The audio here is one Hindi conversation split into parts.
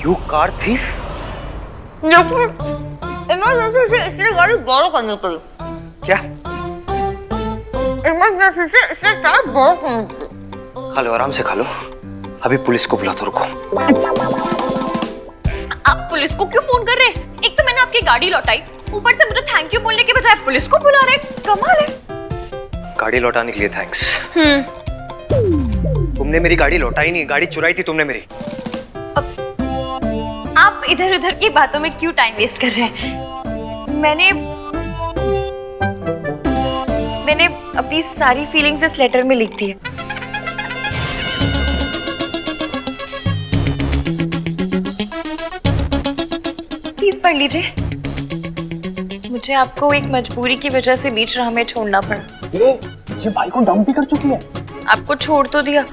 You car thief? इमरजेंसी से इसलिए गाड़ी borrow करनी पड़ी। क्या? इमरजेंसी से इसलिए कार borrow करनी पड़ी। खा लो, आराम से खा लो। अभी पुलिस को बुला तो रुको। आप पुलिस को क्यों फोन कर रहे हैं? एक तो मैंने आपकी गाड़ी लौटाई, ऊपर से मुझे थैंक यू बोलने के बजाय पुलिस को बुला रहे। कमाल है। गाड़ी लौटाने के लिए थैंक्स। तुमने मेरी गाड़ी लौटाई नहीं, गाड़ी चुराई थी तुमने मेरी। आप इधर उधर की बातों में क्यों टाइम वेस्ट कर रहे हैं? मैंने अपनी सारी फीलिंग्स इस लेटर में लिख दी है। प्लीज पढ़ लीजिए। मुझे आपको एक मजबूरी की वजह से बीच राह में छोड़ना पड़ा। ये भाई को डंप भी कर चुकी है। आपको छोड़ तो दिया,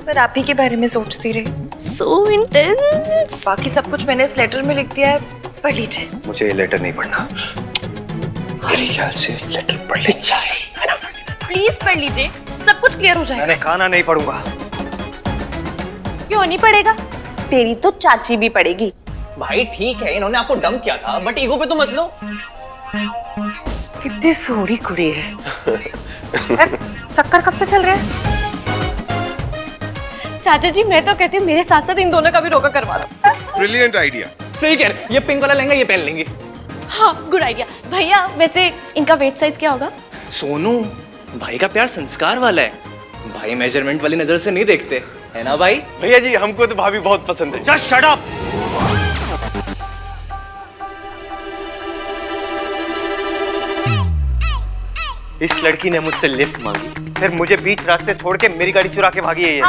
पर आप ही के बारे में सोचती रही। So intense। बाकी सब कुछ मैंने इस लेटर में लिख दिया है, पढ़ लीजिए। मुझे ये लेटर नहीं पढ़ना। मेरे ख्याल से लेटर पढ़ ले। प्लीज पढ़ लीजिए, सब कुछ क्लियर हो जाएगा। मैंने खाना नहीं पढ़ूंगा। क्यों नहीं पढ़ेगा? तेरी तो चाची भी पढ़ेगी। भाई ठीक है, इन्होंने आपको डंप किया था, बट ईगो पे तो मत लो। कितनी सोहनी कुड़ी है। चक्कर कब से चल रहे हैं? चाचा जी मैं तो कहती हूँ मेरे साथ साथ इन दोनों का भी रोका करवा दो। Brilliant idea. सही कह रहे, ये पिंक वाला लहंगा ये पहन लेंगे। हाँ गुड आइडिया। भैया वैसे इनका वेट साइज क्या होगा? सोनू, भाई का प्यार संस्कार वाला है। भाई मेजरमेंट वाली नजर से नहीं देखते, है ना भाई? भैया जी हमको तो भाभी बहुत पसंद है। Just shut up! इस लड़की ने मुझसे लिफ्ट मांगी, फिर मुझे बीच रास्ते छोड़ के मेरी गाड़ी चुरा के भागी है ये।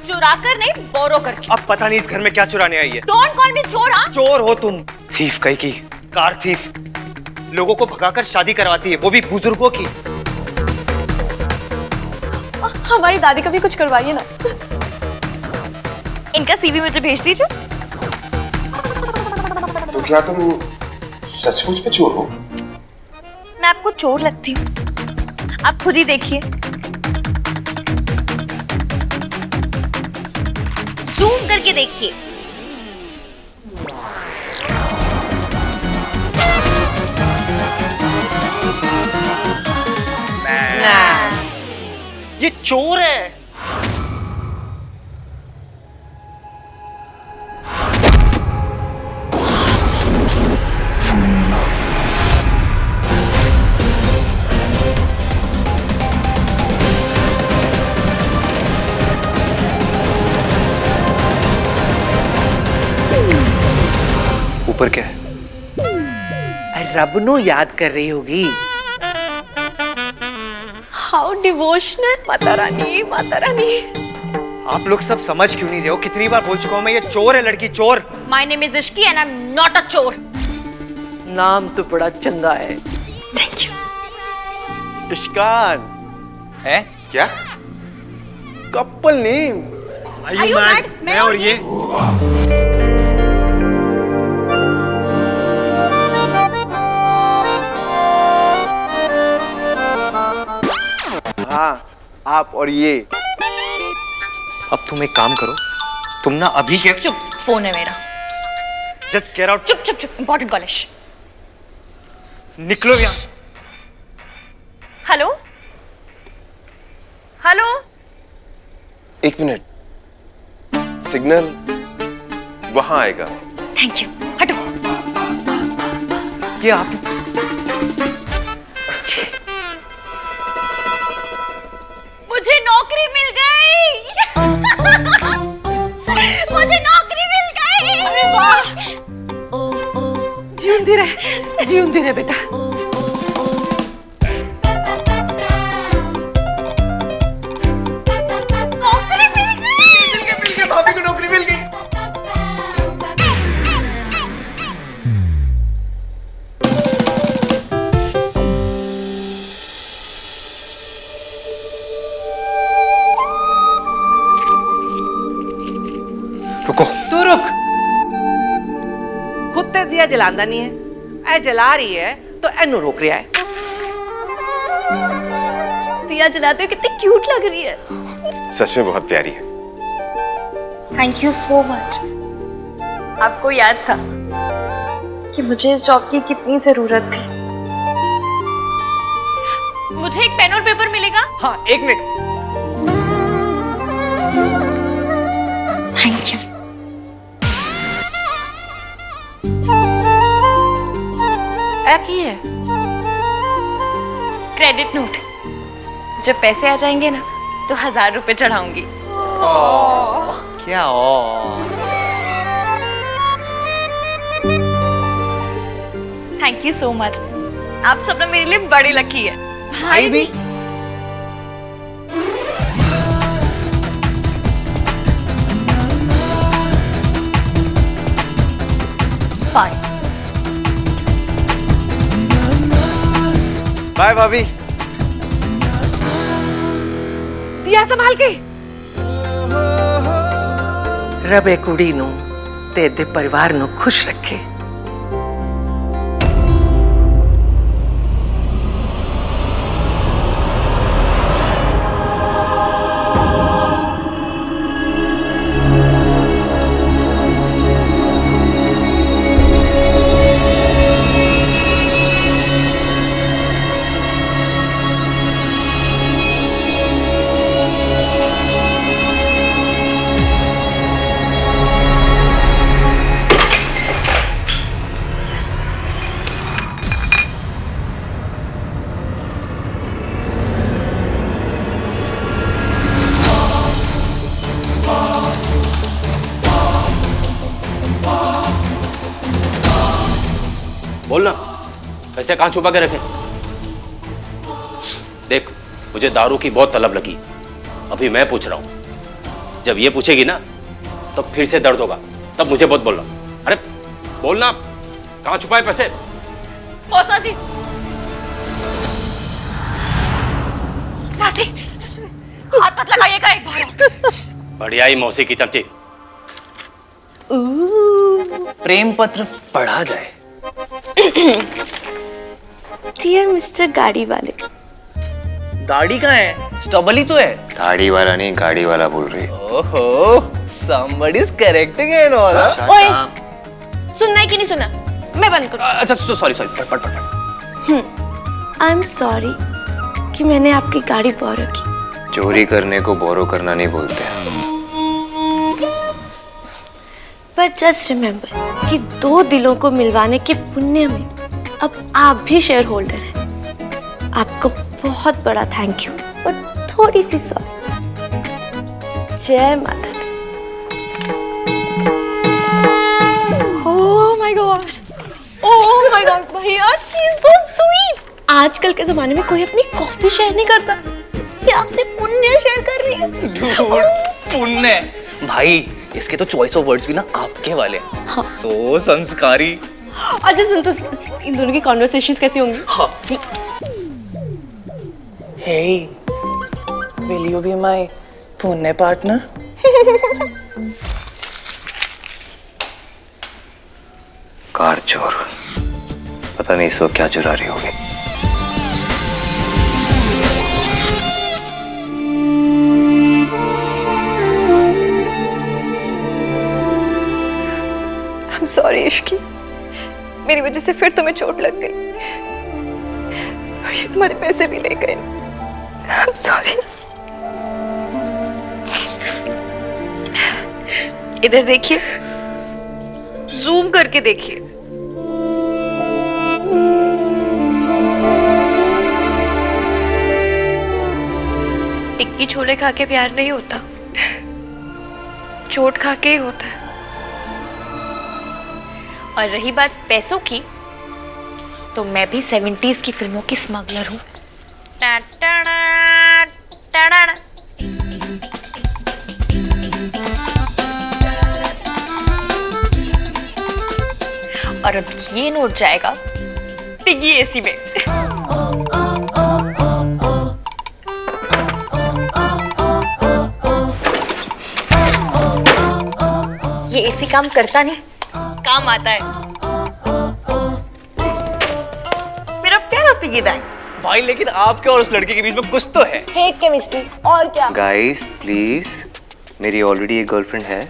चुरा कर नहीं, बोरो करके। अब पता नहीं इस घर में क्या चुराने आई है। डोंट कॉल मी चोर। हाँ चोर हो तुम। थीफ कहीं की, कार थीफ। लोगों को भगाकर शादी करवाती है, वो भी बुजुर्गों की। हमारी दादी का भी कुछ करवाइए ना। इनका सीवी मुझे भेज दीजिए। तो क्या तुम सचमुच में चोर हो? मैं आपको चोर लगती हूँ? आप खुद ही देखिए। जूम करके देखिए। ये चोर है। ऊपर क्या है? रब नु याद कर रही होगी। How devotional. माता रानी, माता रानी। आप लोग सब समझ क्यों नहीं रहे हो? कितनी बार बोल चुका हूं मैं, ये चोर है लड़की, चोर। My name is Ishki and I am not a चोर। नाम तो बड़ा चंगा है। Thank you. इश्कान है क्या? Couple name. Are you mad? मैं और ये हाँ, आप और ये। अब तुम एक काम करो, तुम ना अभी के चुप, फोन है मेरा। Just get out. चुप चुप चुप, इंपॉर्टेंट कॉल है। निकलो यहाँ। Hello hello. एक मिनट, सिग्नल वहां आएगा। Thank you. हटो। ये आप मुझे नौकरी मिल गई। मुझे नौकरी मिल गई। अरे वाह। जीवंती रहे बेटा। नौकरी मिल गई। भाभी को नौकरी मिल गई। रुको। तू रुक। खुद ते दिया जलांदा नहीं है, ऐ जला रही है तो एनू रोक रहा है। दिया जलाते हो कितनी क्यूट लग रही है। सच में बहुत प्यारी है। Thank you so much. आपको याद था कि मुझे इस जॉब की कितनी जरूरत थी। मुझे एक पेन और पेपर मिलेगा? हाँ, 1 मिनट। Thank you. की है क्रेडिट नोट। जब पैसे आ जाएंगे ना तो 1000 रुपए चढ़ाऊंगी। क्या थैंक यू सो मच। आप सब ना मेरे लिए बड़ी लकी है। भाई भी। फाइन। बाय भाभी। दिया संभाल के। रब ए कुड़ी नू ते दे परिवार नू खुश रखे। बोलना, पैसे कहाँ छुपा के रखे? देख, मुझे दारू की बहुत तलब लगी। अभी मैं पूछ रहा हूं, जब ये पूछेगी ना तो फिर से दर्द होगा, तब मुझे बहुत बोलना। अरे बोलना, कहाँ छुपाए पैसे? मौसा जी, मौसी, हाथ मत लगाइएगा एक बार। बढ़िया ही मौसी की चमची। प्रेम पत्र पढ़ा जाए। डियर मिस्टर गाड़ी वाले। दाढ़ी कहाँ है? स्टबल ही तो है। दाढ़ी वाला नहीं, गाड़ी वाला बोल रही है। ओहो, somebody is correcting and all. ओए, सुनना है कि नहीं सुनना? मैं बंद करूँ। अच्छा, सॉरी, पढ़। आई एम सॉरी कि मैंने आपकी गाड़ी बोरो की। चोरी करने को बोरो करना नहीं बोलते। पर जस्ट रिमेम्बर कि 2 दिलों को मिलवाने के पुण्य में अब आप भी शेयर होल्डर हैं। आपको बहुत बड़ा थैंक यू और थोड़ी सी सॉरी। जय माता दी। Oh my God, oh my God भैया, शी इज सो स्वीट। आजकल के जमाने में कोई अपनी कॉफी शेयर नहीं करता, ये आपसे पुण्य शेयर कर रही है। पुण्य भाई, इसके तो चॉइस ऑफ वर्ड्स भी ना आपके वाले हैं। हाँ। सो संस्कारी। अच्छा सुन, इन दोनों की कॉन्वर्सेशंस कैसी होंगी? हाँ। Hey, will you be my पुण्य पार्टनर? कार चोर, पता नहीं इस वक्त क्या चुरा रही होगी। I'm sorry इश्की, मेरी वजह से फिर तुम्हें चोट लग गई और ये तुम्हारे पैसे भी ले गए। I'm sorry। इधर देखिए, जूम करके देखिए। टिक्की छोले खा के प्यार नहीं होता, चोट खा के ही होता है। और रही बात पैसों की, तो मैं भी 70s की फिल्मों की स्मगलर हूँ। और अब ये नोट जाएगा पिग्गी एसी में। ये एसी काम करता नहीं, काम आता है। मेरा प्यारा पिग्गी बैंक। भाई लेकिन आपके और उस लड़के के बीच में कुछ तो है। हेट केमिस्ट्री और क्या? गाइस प्लीज, मेरी ऑलरेडी एक गर्लफ्रेंड है।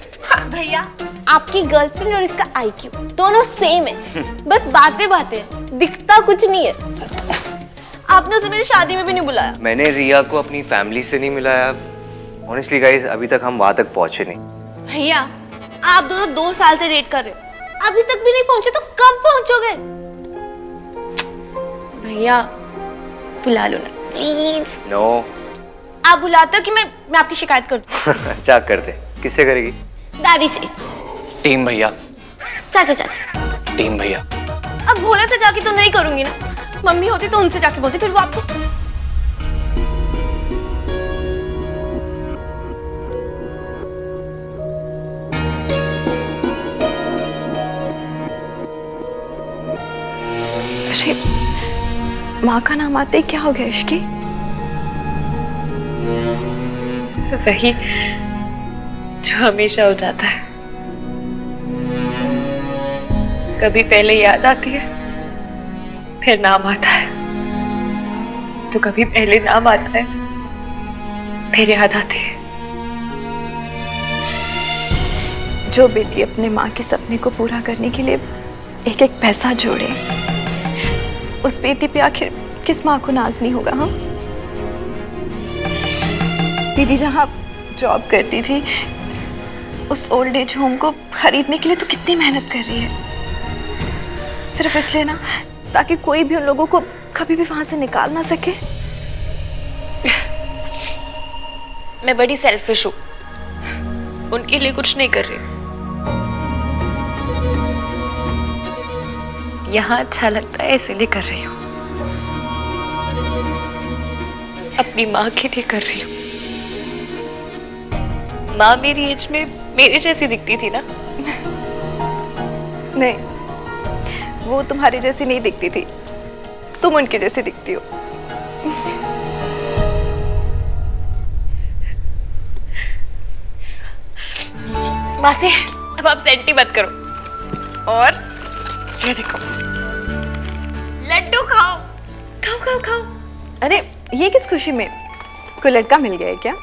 भैया आपकी गर्लफ्रेंड और इसका IQ दोनों सेम है, बस बातें बातें, दिखता कुछ नहीं है। आपने उसे मेरी शादी में भी नहीं बुलाया। मैंने रिया को अपनी फैमिली से नहीं मिलाया। ऑनेस्टली गाइस, अभी तक हम वहां तक पहुंचे नहीं। भैया, आप दोनों 2 साल से डेट कर रहे हो, अभी तक भी नहीं पहुंचे तो कब पहुंचोगे? भैया बुला लो ना प्लीज। नो। आप बुलाते हो कि मैं आपकी शिकायत कर दूं? अच्छा, करते। किससे करेगी? दादी से। टीम भैया, चाचा चाचा। टीम भैया। अब भोला से जाके तो नहीं करूंगी ना, मम्मी होती तो उनसे जाके बोलती, फिर वो आपको। अरे माँ का नाम आते ही क्या हो गया इश्की? वही जो हमेशा हो जाता है, कभी पहले याद आती है फिर नाम आता है, तो कभी पहले नाम आता है फिर याद आती है। जो बेटी अपने माँ के सपने को पूरा करने के लिए एक एक पैसा जोड़े, उस बेटी पे आखिर किस माँ को नाज नहीं होगा? हाँ, दीदी जहाँ जॉब करती थी उस ओल्ड एज होम को खरीदने के लिए तो कितनी मेहनत कर रही है, सिर्फ इसलिए ना ताकि कोई भी उन लोगों को कभी भी वहां से निकाल ना सके। मैं बड़ी सेल्फिश हूँ, उनके लिए कुछ नहीं कर रही। यहाँ अच्छा लगता है इसीलिए कर रही हूँ, अपनी माँ के लिए कर रही हूँ। माँ मेरी एज में मेरे जैसी दिखती थी ना? नहीं, वो तुम्हारी जैसी नहीं दिखती थी, तुम उनकी जैसी दिखती हो। मासी, अब आप सेंटी मत करो। और ये देखो, लड्डू खाओ खाओ खाओ खाओ। अरे ये किस खुशी में? कोई लड़का मिल गया है क्या?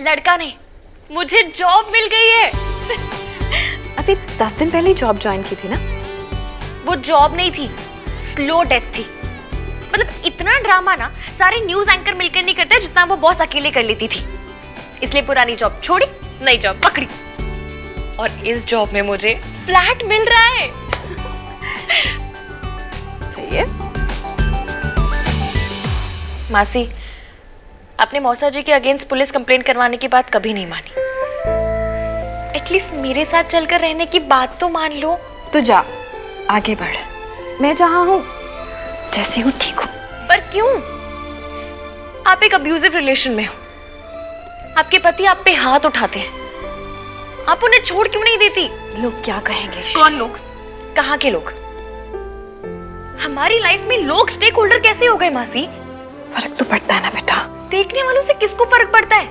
लड़का नहीं, मुझे जॉब मिल गई है। अभी 10 दिन पहले ही जॉब ज्वाइन की थी ना? वो जॉब नहीं थी, स्लो डेथ थी। मतलब इतना ड्रामा ना सारे न्यूज एंकर मिलकर नहीं करते जितना वो बॉस अकेले कर लेती थी। इसलिए पुरानी जॉब छोड़ी, नई जॉब पकड़ी, और इस जॉब में मुझे फ्लैट मिल रहा है। सही है। मासी, आपने मौसा जी के अगेंस्ट पुलिस कंप्लेंट करवाने की बात कभी नहीं मानी। एटलीस्ट मेरे साथ चलकर रहने की बात तो मान लो। तो जा, आगे बढ़। मैं जहां हूं जैसी हूं ठीक हूं। पर क्यों? आप एक अब्यूजिव रिलेशन में हो, आपके पति आप पे हाथ उठाते हैं, आप उन्हें छोड़ क्यों नहीं देती? लोग क्या कहेंगे? कौन लोग? कहाँ के लोग? हमारी लाइफ में लोग स्टेक होल्डर कैसे हो गए मासी? फर्क तो पड़ता है ना बेटा। देखने वालों से किसको फर्क पड़ता है?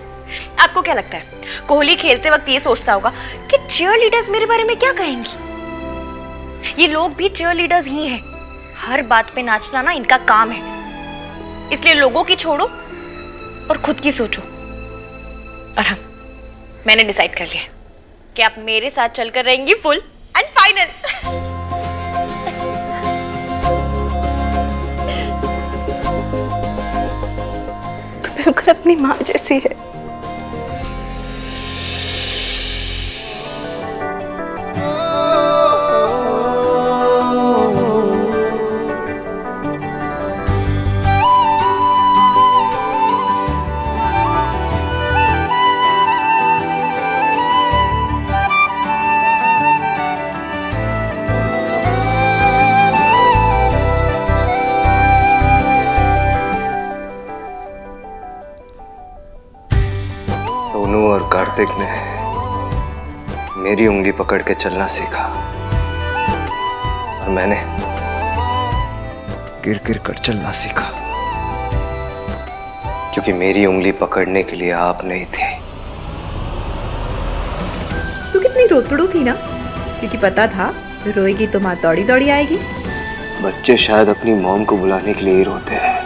आपको क्या लगता है कोहली खेलते वक्त ये सोचता होगा कि चीयर लीडर्स मेरे बारे में क्या कहेंगी? ये लोग भी चीयर लीडर्स ही हैं। हर बात पे नाचना ना इनका काम है। इसलिए लोगों की छोड़ो और खुद की सोचो। और हाँ, मैंने डिसाइड कर लिया कि आप मेरे साथ चलकर रहेंगी फुल एंड फाइनल। तो बिल्कुल अपनी माँ जैसी है। सोनू और कार्तिक ने मेरी उंगली पकड़ के चलना सीखा और मैंने गिर गिर कर चलना सीखा, क्योंकि मेरी उंगली पकड़ने के लिए आप नहीं थे। तू कितनी रोतड़ू थी ना, क्योंकि पता था रोएगी तो माँ दौड़ी दौड़ी आएगी। बच्चे शायद अपनी मॉम को बुलाने के लिए ही रोते हैं,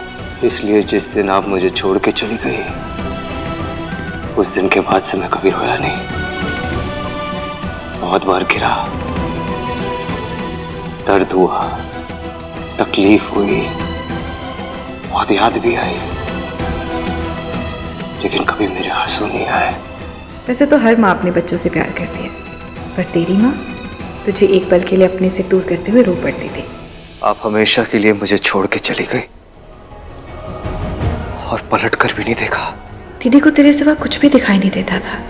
इसलिए जिस दिन आप मुझे छोड़ के चली गई उस दिन के बाद से मैं कभी रोया नहीं। बहुत बार गिरा, दर्द हुआ, तकलीफ हुई, बहुत याद भी आई, लेकिन कभी मेरे आंसू नहीं आए। वैसे तो हर माँ अपने बच्चों से प्यार करती है, पर तेरी माँ तुझे एक पल के लिए अपने से दूर करते हुए रो पड़ती थी। आप हमेशा के लिए मुझे छोड़ के चली गई और पलट कर भी नहीं देखा। दीदी को तेरे सिवा कुछ भी दिखाई नहीं देता था।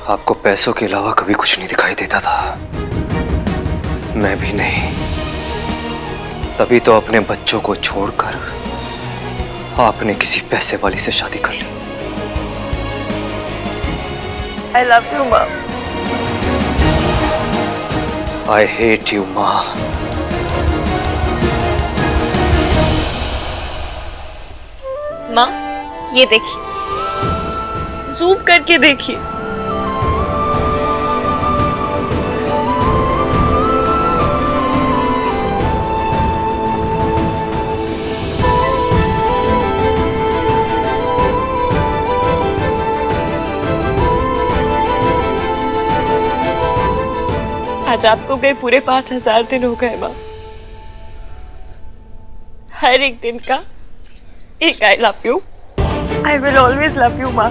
आपको पैसों के अलावा कभी कुछ नहीं दिखाई देता था, मैं भी नहीं। तभी तो अपने बच्चों को छोड़कर आपने किसी पैसे वाली से शादी कर ली। आई लव यू माँ। आई हेट यू माँ। माँ ये देखिए, जूम करके देखिए। आज आपको गए पूरे 5000 दिन हो गए माँ। हर एक दिन का एक I love you. I will always love you माँ।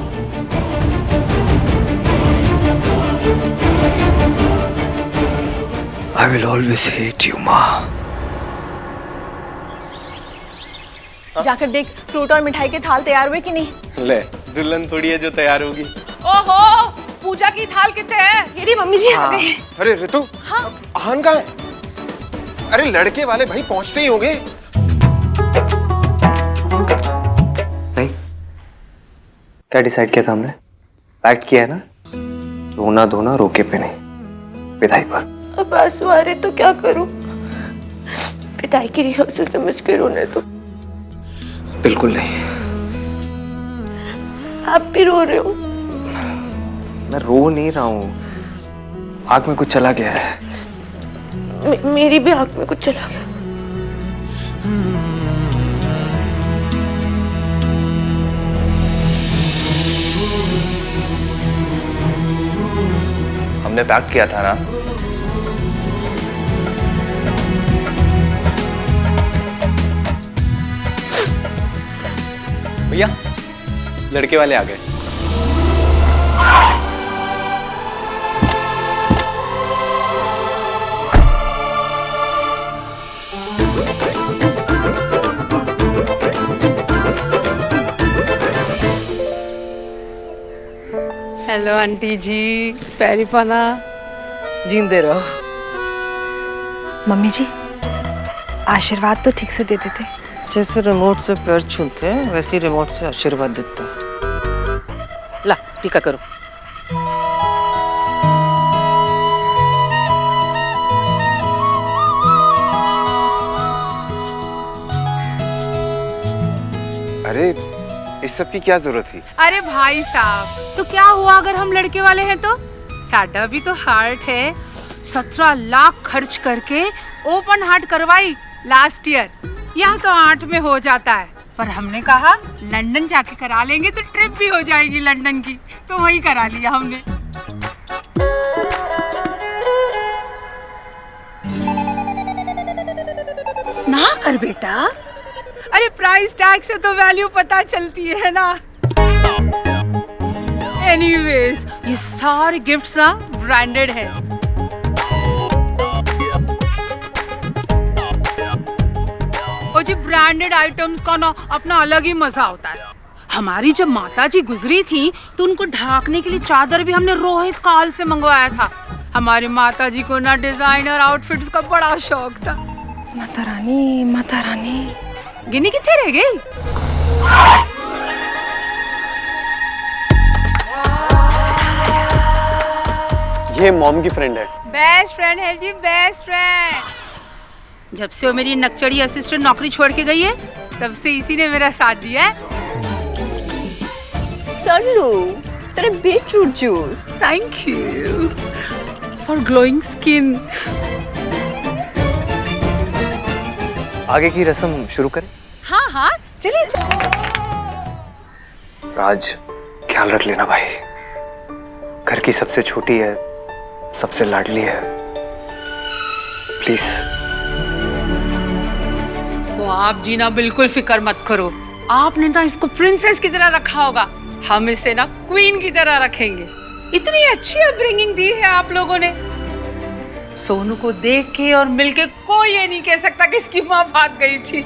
I will always hate you माँ। जाकर देख फ्रूट और मिठाई के थाल तैयार हुए कि नहीं। ले, दुल्हन थोड़ी है जो तैयार होगी। ओहो, पूजा की थाल कितने है? मेरी मम्मी जी आ गए। अरे ऋतु, हाँ। आहान कहाँ है? अरे लड़के वाले भाई पहुंचते ही होंगे। नहीं, क्या डिसाइड किया था हमने? पैक्ट किया है ना, रोना धोना रोके पे नहीं, विदाई पर। अब आंसू आ रहे तो क्या करूं? विदाई की रिहर्सल समझ के रोने दो। बिल्कुल नहीं। आप भी रो रहे हो? मैं रो नहीं रहा हूँ, आँख में कुछ चला गया है। मेरी भी आँख में कुछ चला गया। हमने पैक किया था ना। भैया, लड़के वाले आ गए। हेलो आंटी जी, पैरी पना। जींदे रहो। मम्मी जी, आशीर्वाद तो ठीक से दे देते। जैसे रिमोट से पैर छूते हैं वैसे ही रिमोट से आशीर्वाद देता है। ला टीका करो। अरे इस सब की क्या जरूरत थी? अरे भाई साहब, तो क्या हुआ अगर हम लड़के वाले हैं तो? साडा भी तो हार्ट है। 17 लाख खर्च करके ओपन हार्ट करवाई लास्ट ईयर। यहाँ तो 8 में हो जाता है, पर हमने कहा लंदन जाके करा लेंगे तो ट्रिप भी हो जाएगी लंदन की, तो वही करा लिया हमने। ना कर बेटा, अरे प्राइस टैग से तो वैल्यू पता चलती है ना। एनीवेज, ये सारे गिफ्ट्स ना ब्रांडेड है। और जी ब्रांडेड आइटम्स का ना अपना अलग ही मजा होता है। हमारी जब माता जी गुजरी थी तो उनको ढाकने के लिए चादर भी हमने रोहित काल से मंगवाया था। हमारी माता जी को ना डिजाइनर आउटफिट्स का बड़ा शौक था। माता रानी, माता रानी। गिनी कितने रह गई? ये मॉम की फ्रेंड है। बेस्ट फ्रेंड है जी, बेस्ट फ्रेंड। जब से वो मेरी नकचड़ी असिस्टेंट नौकरी छोड़ के गई है, तब से इसी ने मेरा साथ दिया है। सरलू, तेरे beetroot juice. Thank you for glowing skin. आगे की रस्म शुरू करें? हाँ हाँ, चलिए। राज, ख्याल रख लेना भाई। घर की सबसे छोटी है, सबसे लाडली है। प्लीज। वो आप जी ना बिल्कुल फिक्र मत करो। आपने ना इसको प्रिंसेस की तरह रखा होगा, हम इसे ना क्वीन की तरह रखेंगे। इतनी अच्छी अपब्रिंगिंग दी है आप लोगों ने। सोनू को देख के और मिलके कोई ये नहीं कह सकता कि इसकी माँ भाग गई थी।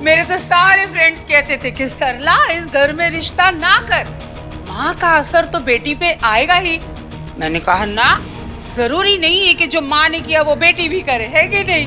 मेरे तो सारे फ्रेंड्स कहते थे कि सरला इस घर में रिश्ता ना कर, माँ का असर तो बेटी पे आएगा ही। मैंने कहा ना, जरूरी नहीं है कि जो माँ ने किया वो बेटी भी करे, है कि नहीं?